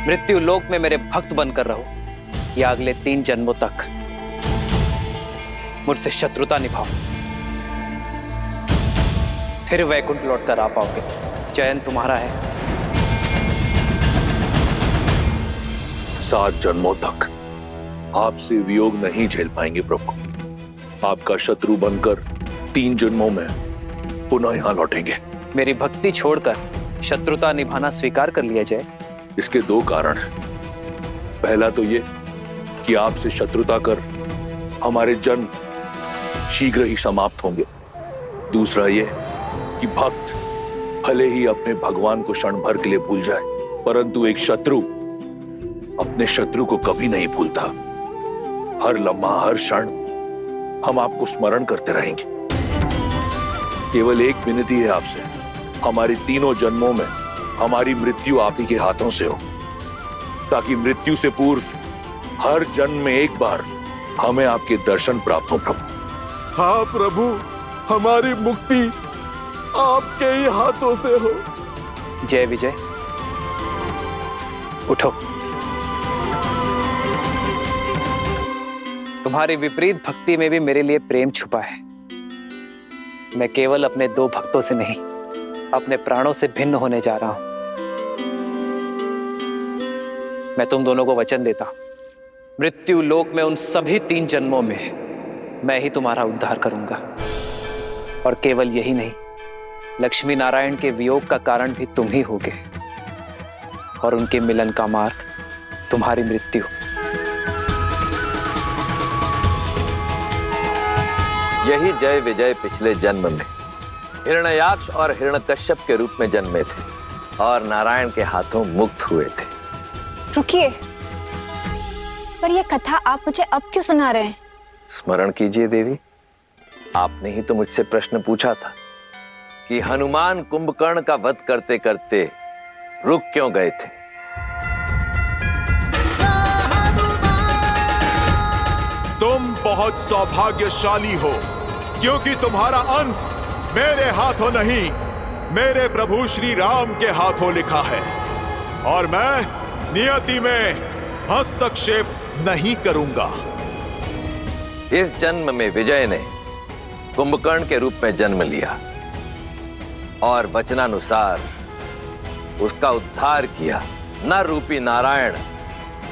मृत्यु लोक में मेरे भक्त बनकर रहो या अगले 3 जन्मों तक मुझसे शत्रुता निभाओ, फिर वैकुंठ लौटकर आ पाओगे। चयन तुम्हारा है। 7 जन्मों तक आपसे वियोग नहीं झेल पाएंगे प्रभु। आपका शत्रु बनकर 3 जन्मों में पुनः यहां लौटेंगे। मेरी भक्ति छोड़कर शत्रुता निभाना स्वीकार कर लिया जाए। इसके 2 कारण हैं। पहला तो ये कि आपसे शत्रुता कर हमारे जन्म शीघ्र ही समाप्त होंगे। दूसरा ये कि भक्त भले ही अपने भगवान को क्षण भर के लिए भूल जाए, परंतु एक शत्रु अपने शत्रु को कभी नहीं भूलता। हर लम्हा, हर क्षण हम आपको स्मरण करते रहेंगे। केवल एक विनती है आपसे, हमारे 3 जन्मों में हमारी मृत्यु आप ही के हाथों से हो, ताकि मृत्यु से पूर्व हर जन्म में एक बार हमें आपके दर्शन प्राप्त हो प्रभु। हाँ प्रभु, हमारी मुक्ति आपके ही हाथों से हो। जय विजय, उठो। तुम्हारी विपरीत भक्ति में भी मेरे लिए प्रेम छुपा है। मैं केवल अपने 2 भक्तों से नहीं, अपने प्राणों से भिन्न होने जा रहा हूं। मैं तुम दोनों को वचन देता हूं, मृत्यु लोक में उन सभी 3 जन्मों में मैं ही तुम्हारा उद्धार करूंगा। और केवल यही नहीं, लक्ष्मी नारायण के वियोग का कारण भी तुम ही होगे, और उनके मिलन का मार्ग तुम्हारी मृत्यु। यही जय विजय पिछले जन्म में हिरण्याक्ष और हिरण्यकश्यप के रूप में जन्मे थे और नारायण के हाथों मुक्त हुए थे। रुकिए, पर यह कथा आप मुझे अब क्यों सुना रहे हैं? स्मरण कीजिए देवी, आपने ही तो मुझसे प्रश्न पूछा था कि हनुमान कुंभकर्ण का वध करते करते रुक क्यों गए थे। तुम बहुत सौभाग्यशाली हो, क्योंकि तुम्हारा अंत मेरे हाथों नहीं, मेरे प्रभु श्री राम के हाथों लिखा है, और मैं नियति में हस्तक्षेप नहीं करूंगा। इस जन्म में विजय ने कुंभकर्ण के रूप में जन्म लिया और वचनानुसार उसका उद्धार किया नर रूपी नारायण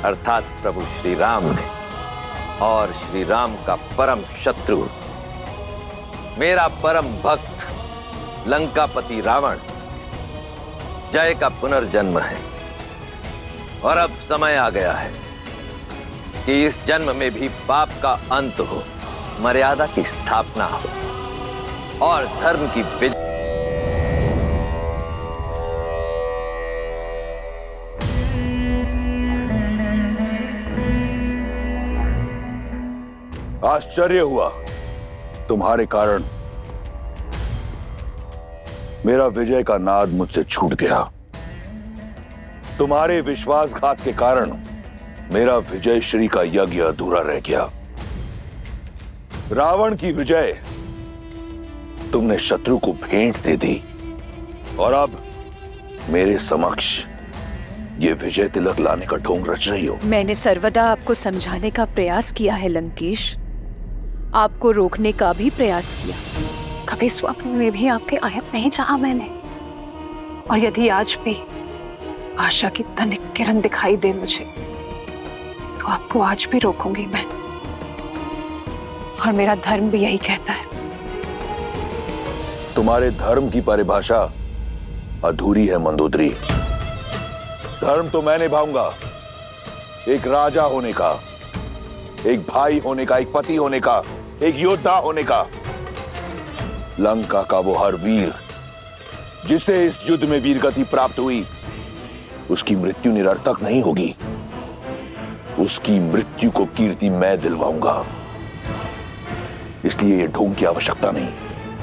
अर्थात प्रभु श्री राम ने। और श्री राम का परम शत्रु, मेरा परम भक्त लंकापति रावण, जय का पुनर्जन्म है। और अब समय आ गया है कि इस जन्म में भी पाप का अंत हो, मर्यादा की स्थापना हो और धर्म की विजय। आश्चर्य हुआ, तुम्हारे कारण मेरा विजय का नाद मुझसे छूट गया। तुम्हारे विश्वासघात के कारण मेरा विजय श्री का यज्ञ अधूरा रह गया। रावण की विजय तुमने शत्रु को भेंट दे दी, और अब मेरे समक्ष ये विजय तिलक लाने का ढोंग रच रही हो। मैंने सर्वदा आपको समझाने का प्रयास किया है लंकेश, आपको रोकने का भी प्रयास किया। कभी स्वप्न में भी आपके आयत नहीं चाहा मैंने। और यदि आज भी आशा की तनिक किरण दिखाई दे मुझे, तो आपको आज भी रोकूंगी मैं। और मेरा धर्म भी यही कहता है। तुम्हारे धर्म की परिभाषा अधूरी है मंदोदरी। धर्म तो मैं निभाऊंगा, एक राजा होने का, एक भाई होने का, एक पति होने का, एक योद्धा होने का। लंका का वो हर वीर जिसे इस युद्ध में वीरगति प्राप्त हुई, उसकी मृत्यु निरर्थक नहीं होगी। उसकी मृत्यु को कीर्ति मैं दिलवाऊंगा। इसलिए ये ढोंग की आवश्यकता नहीं।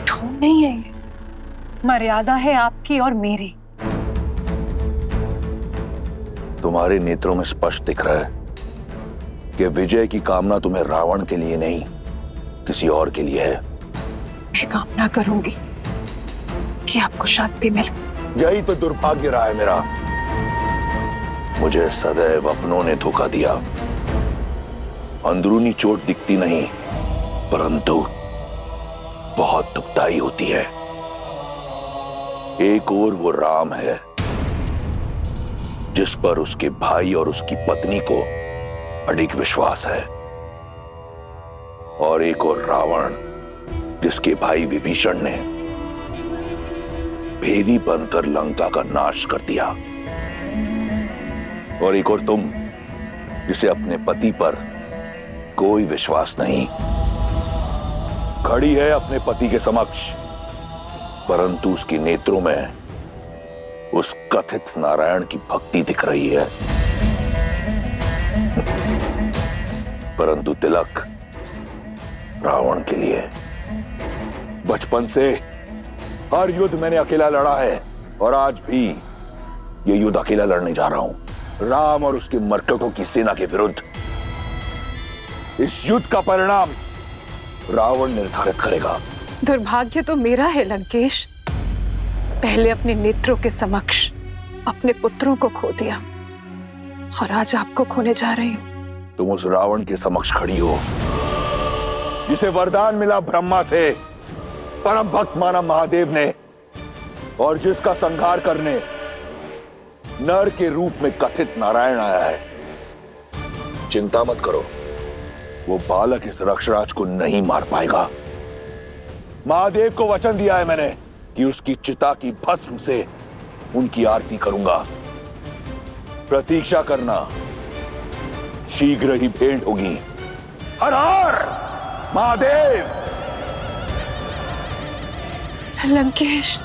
ढोंग नहीं है, ये मर्यादा है आपकी और मेरी। तुम्हारे नेत्रों में स्पष्ट दिख रहा है कि विजय की कामना तुम्हें रावण के लिए नहीं, किसी और के लिए है। मैं कामना करूंगी कि आपको शांति मिले। यही तो दुर्भाग्य रहा है मेरा। मुझे सदैव अपनों ने धोखा दिया। अंदरूनी चोट दिखती नहीं, परंतु बहुत दुखदाई होती है। एक और वो राम है जिस पर उसके भाई और उसकी पत्नी को अडिग विश्वास है, और एक और रावण जिसके भाई विभीषण ने भेदी बनकर लंका का नाश कर दिया, और एक और तुम जिसे अपने पति पर कोई विश्वास नहीं। खड़ी है अपने पति के समक्ष, परंतु उसके नेत्रों में उस कथित नारायण की भक्ति दिख रही है। परंतु तिलक रावण के लिए। बचपन से हर युद्ध मैंने अकेला लड़ा है, और आज भी ये युद्ध अकेला लड़ने जा रहा हूं, राम और उसके मरकटों की सेना के विरुद्ध। इस युद्ध का परिणाम रावण निर्धारित करेगा। दुर्भाग्य तो मेरा है लंकेश। पहले अपने नेत्रों के समक्ष अपने पुत्रों को खो दिया, और आज आपको खोने जा रही हूं। तुम उस रावण के समक्ष खड़ी हो जिसे वरदान मिला ब्रह्मा से, परम भक्त माना महादेव ने, और जिसका संहार करने नर के रूप में कथित नारायण आया है। चिंता मत करो, वो बालक इस रक्षराज को नहीं मार पाएगा। महादेव को वचन दिया है मैंने कि उसकी चिता की भस्म से उनकी आरती करूंगा। प्रतीक्षा करना, शीघ्र ही भेंट होगी। हर हर महादेव। लंकेश,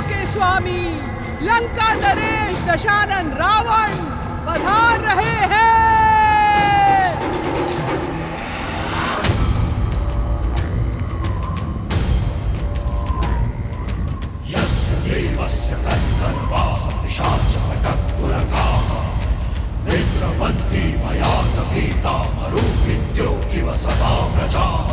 के स्वामी लंका नरेश दशानन रावण पधार रहे हैं। यस्य देवस्य तद्धर्वाः पिशाचपटः पुरगाः विद्रवन्ति भयादभीता मरुभिद्यो इव सदा प्रजाः।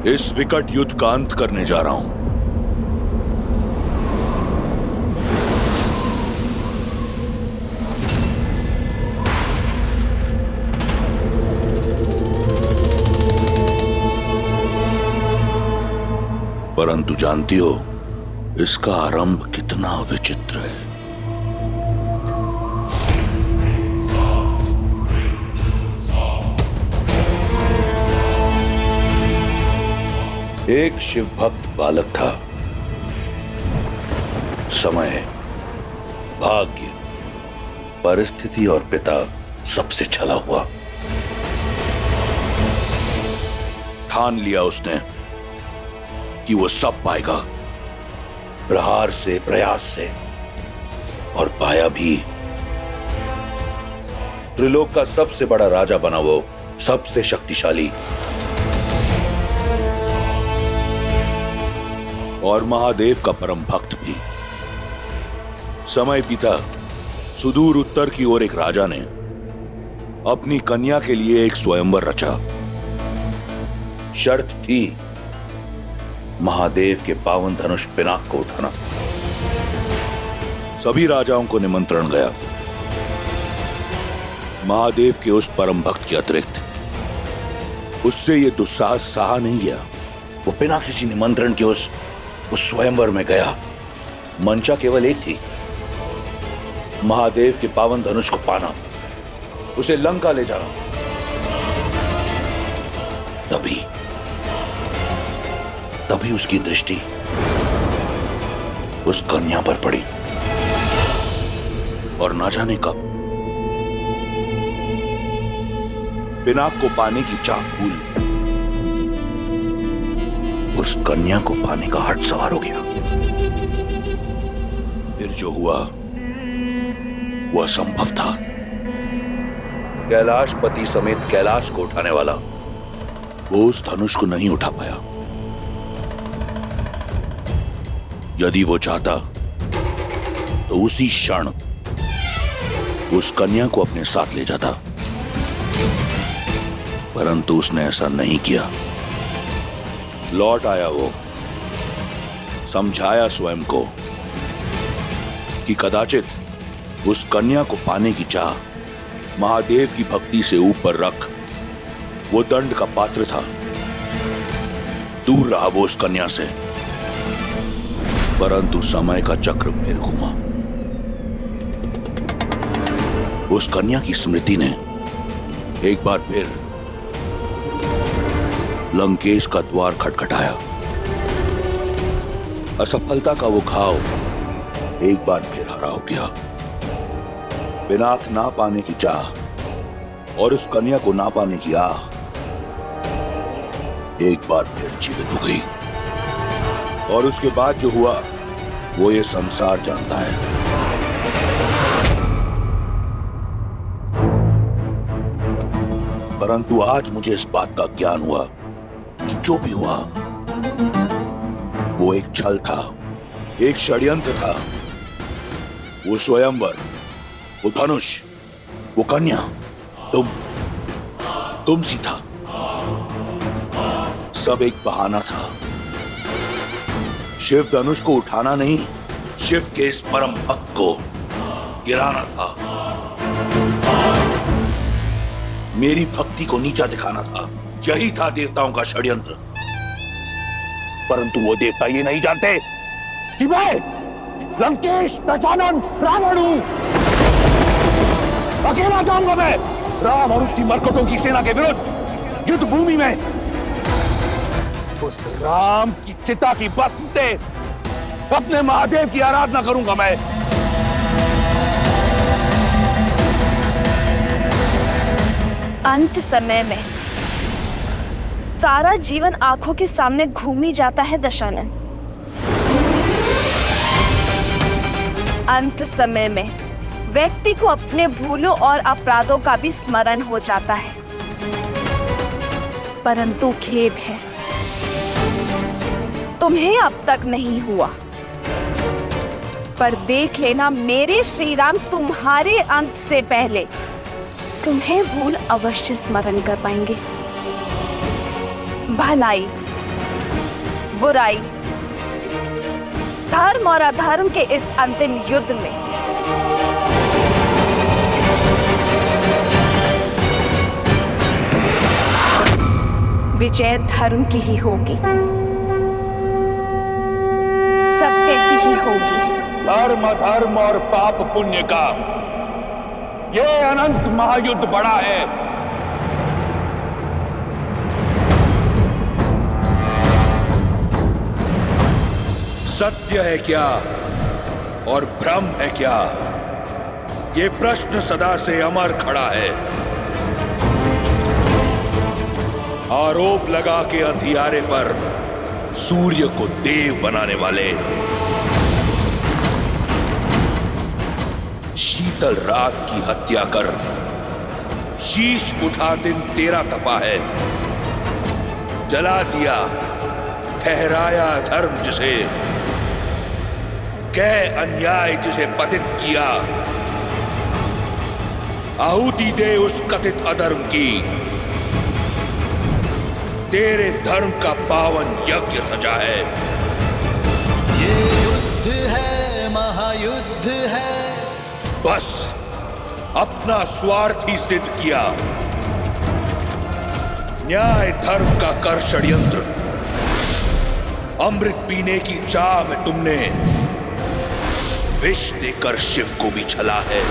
इस विकट युद्ध का अंत करने जा रहा हूं। परंतु जानती हो इसका आरंभ कितना विचित्र है। एक शिव भक्त बालक था। समय, भाग्य, परिस्थिति और पिता सबसे छला हुआ। ठान लिया उसने कि वो सब पाएगा, प्रहार से, प्रयास से, और पाया भी। त्रिलोक का सबसे बड़ा राजा बना वो, सबसे शक्तिशाली, और महादेव का परम भक्त भी। समय बीता, सुदूर उत्तर की ओर एक राजा ने अपनी कन्या के लिए एक स्वयंवर रचा। शर्त थी महादेव के पावन धनुष पिनाक को उठाना। सभी राजाओं को निमंत्रण गया। महादेव के उस परम भक्त के अतिरिक्त उससे यह दुस्साहस सहा नहीं गया। वो बिना किसी निमंत्रण के उस स्वयंवर में गया। मंशा केवल एक थी, महादेव के पावन धनुष को पाना, उसे लंका ले जाना। तभी उसकी दृष्टि उस कन्या पर पड़ी और ना जाने कब पिनाक को पाने की चाह भूल उस कन्या को पाने का हट सवार हो गया। फिर जो हुआ वो असंभव था। कैलाशपति समेत कैलाश को उठाने वाला वो उस धनुष को नहीं उठा पाया। यदि वो चाहता तो उसी क्षण उस कन्या को अपने साथ ले जाता, परंतु उसने ऐसा नहीं किया। लौट आया वो, समझाया स्वयं को कि कदाचित उस कन्या को पाने की चाह महादेव की भक्ति से ऊपर रख वो दंड का पात्र था। दूर रहा वो उस कन्या से, परंतु समय का चक्र फिर घूमा। उस कन्या की स्मृति ने एक बार फिर लंकेश का द्वार खटखटाया। असफलता का वो घाव एक बार फिर हरा हो गया। पिनाक ना पाने की चाह और उस कन्या को ना पाने की आह एक बार फिर जीवित हो गई। और उसके बाद जो हुआ वो ये संसार जानता है। परंतु आज मुझे इस बात का ज्ञान हुआ कि जो भी हुआ वो एक छल था, एक षड्यंत्र था। वो स्वयंवर, वो धनुष, वो कन्या तुम सी था। सब एक बहाना था। शिव धनुष को उठाना नहीं, शिव के इस परम भक्त को गिराना था। मेरी भक्ति को नीचा दिखाना था। यही था देवताओं का षड्यंत्र। परंतु वो देवता ये नहीं जानते कि मैं लंकेश दशानन रावण हूं। अकेला जाऊंगा मैं राम और उसकी मरकटों की सेना के विरुद्ध युद्ध भूमि में। उस राम की चिता की भस्म से अपने महादेव की आराधना करूंगा मैं। अंत समय में सारा जीवन आंखों के सामने घूमी जाता है दशानन। अंत समय में व्यक्ति को अपने भूलों और अपराधों का भी स्मरण हो जाता है। परंतु खेद है, तुम्हें अब तक नहीं हुआ। पर देख लेना, मेरे श्री राम तुम्हारे अंत से पहले तुम्हें भूल अवश्य स्मरण कर पाएंगे। भलाई, बुराई, धर्म और अधर्म के इस अंतिम युद्ध में विजय धर्म की ही होगी, सत्य की ही होगी। धर्म अधर्म और पाप पुण्य का ये अनंत महायुद्ध बड़ा है। सत्य है क्या और भ्रम है क्या, ये प्रश्न सदा से अमर खड़ा है। आरोप लगा के अंधियारे पर सूर्य को देव बनाने वाले, शीतल रात की हत्या कर शीश उठा दिन तेरा तपा है। जला दिया ठहराया धर्म जिसे, कह अन्याय जिसे पतित किया। आहुति दे उस कथित अधर्म की, तेरे धर्म का पावन यज्ञ सजा है। ये युद्ध है, महायुद्ध है। बस अपना स्वार्थ ही सिद्ध किया। न्याय धर्म का कर षड्यंत्र। अमृत पीने की चाह में तुमने विष देकर शिव को भी छला है।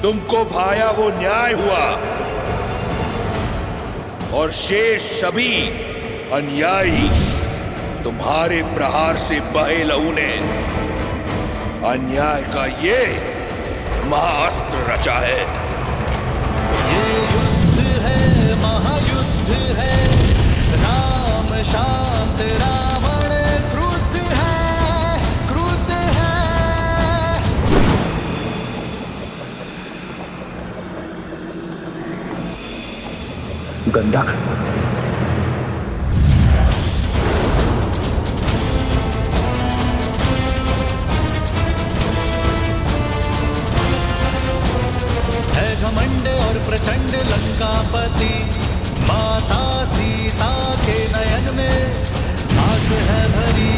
तुमको भाया वो न्याय हुआ और शेष सभी अन्यायी तुम्हारे प्रहार से बहे लहू ने अन्याय का ये महाअस्त्र रचा है। ये युद्ध है महायुद्ध है, राम शांत रावण क्रुद्ध है, क्रुद्ध है। गंधक, घमंड और प्रचंड लंकापति, माता सीता के नयन में आस है भरी।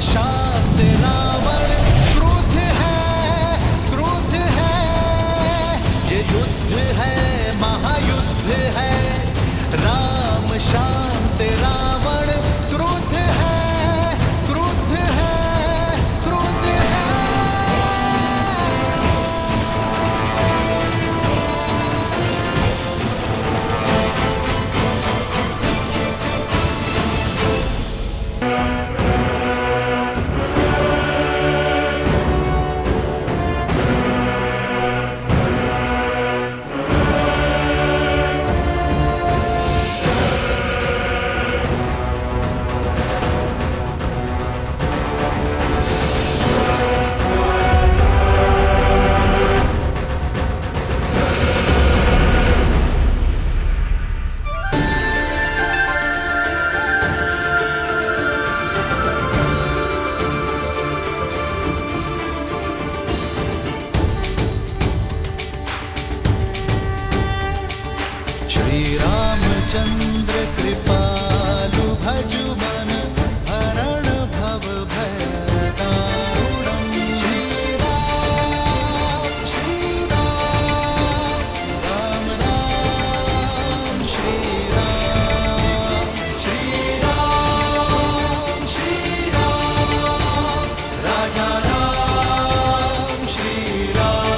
शांत रावण क्रुद्ध है, क्रुद्ध है। ये युद्ध है महायुद्ध है, राम शांत रावण क्रुद्ध है, क्रुद्ध है, क्रुद्ध है। श्री रामचंद्र कृपालु भजु मन हरण भव भय दारुणम्। श्री राम राम राम, श्री राम श्री राम, राजा राम श्री राम।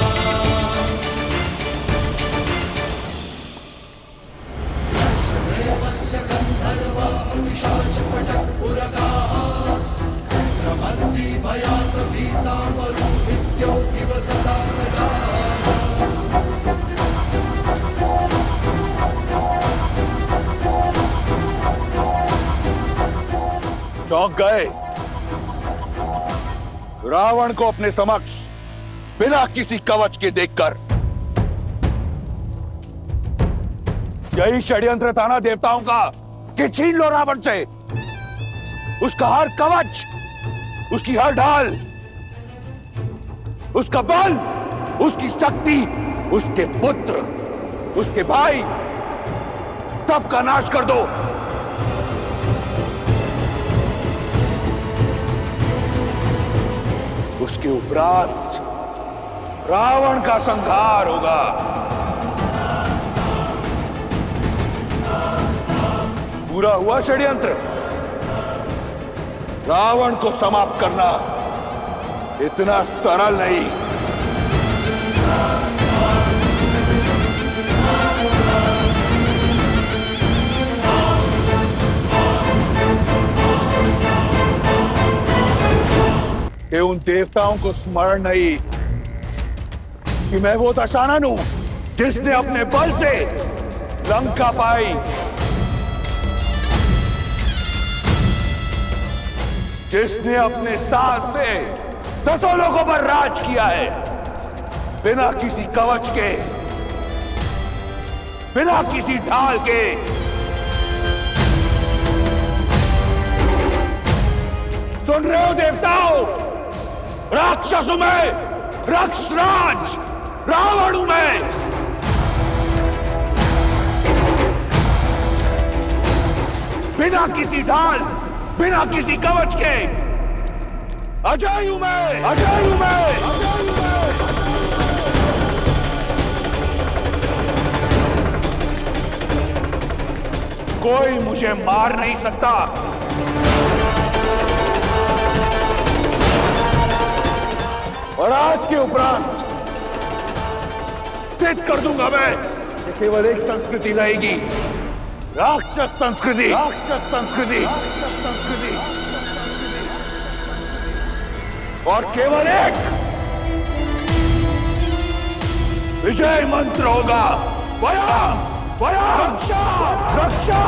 देवस्य गंधर्वा पिशाच पटक पुरगाः, रमन्ति भयात् भीता मरुभिद्यो इव सदा प्रजाः। चौंक गए रावण को अपने समक्ष बिना किसी कवच के देखकर। यही षड्यंत्र था ना देवताओं का कि छीन लो रावण से उसका हर कवच, उसकी हर ढाल, उसका बल, उसकी शक्ति, उसके पुत्र, उसके भाई, सबका नाश कर दो। उसके उपरांत रावण का संहार होगा। पूरा हुआ षड्यंत्र। रावण को समाप्त करना इतना सरल नहीं। कि उन देवताओं को स्मरण नहीं कि मैं वो दशानन हूं जिसने अपने बल से लंका पाई, जिसने अपने साथ से 10 लोगों पर राज किया है, बिना किसी कवच के, बिना किसी ढाल के। सुन रहे हो देवताओं? राक्षस हूं मैं, राक्षसराज रावण हूं मैं। बिना किसी ढाल, बिना किसी कवच के अजय हूं मैं, अजय हूं मैं। कोई मुझे मार नहीं सकता। और आज के उपरांत सिद्ध कर दूंगा मैं कि केवल एक संस्कृति रहेगी, राक्षस संस्कृति, राक्षस संस्कृति, राक्षस संस्कृति। और केवल एक विजय मंत्र होगा, वयम वयम रक्षा रक्षा।